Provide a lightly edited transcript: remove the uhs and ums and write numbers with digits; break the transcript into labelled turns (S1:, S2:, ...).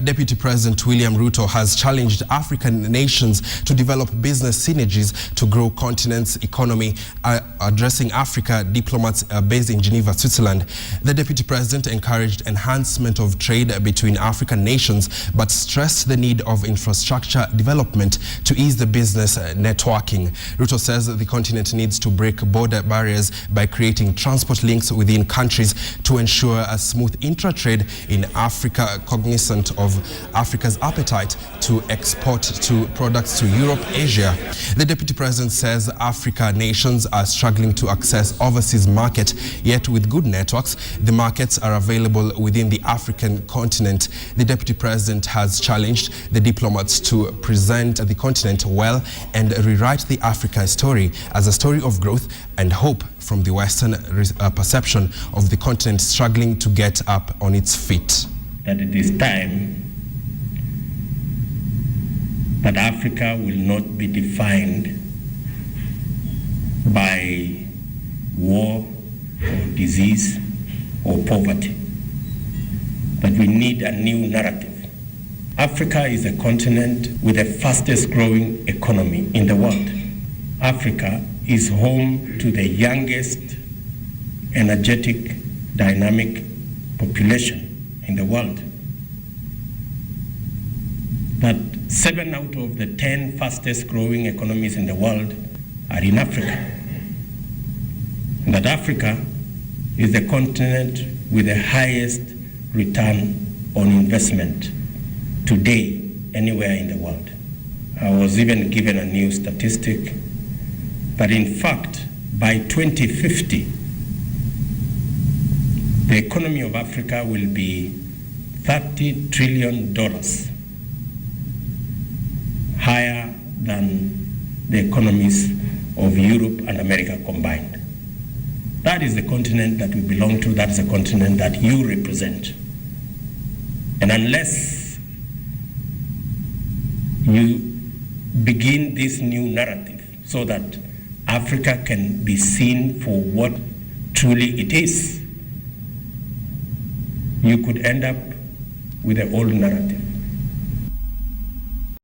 S1: Deputy President William Ruto has challenged African nations to develop business synergies to grow continent's economy, addressing Africa diplomats based in Geneva, Switzerland. The Deputy President encouraged enhancement of trade between African nations, but stressed the need of infrastructure development to ease the business networking. Ruto says that the continent needs to break border barriers by creating transport links within countries to ensure a smooth intra-trade in Africa, cognizant of Africa's appetite to export to products to Europe, Asia. The Deputy President says Africa nations are struggling to access overseas market, yet with good networks, the markets are available within the African continent. The Deputy President has challenged the diplomats to present the continent well and rewrite the Africa story as a story of growth and hope from the Western perception of the continent struggling to get up on its feet.
S2: That it is time that Africa will not be defined by war or disease or poverty, but we need a new narrative. Africa is a continent with the fastest growing economy in the world. Africa is home to the youngest, energetic, dynamic population in the world. That 7 out of the 10 fastest growing economies in the world are in Africa. And that Africa is the continent with the highest return on investment today anywhere in the world. I was even given a new statistic that in fact by 2050 the economy of Africa will be $30 trillion higher than the economies of Europe and America combined. That is the continent that we belong to. That is the continent that you represent. And unless you begin this new narrative so that Africa can be seen for what truly it is, you could end up with the old narrative.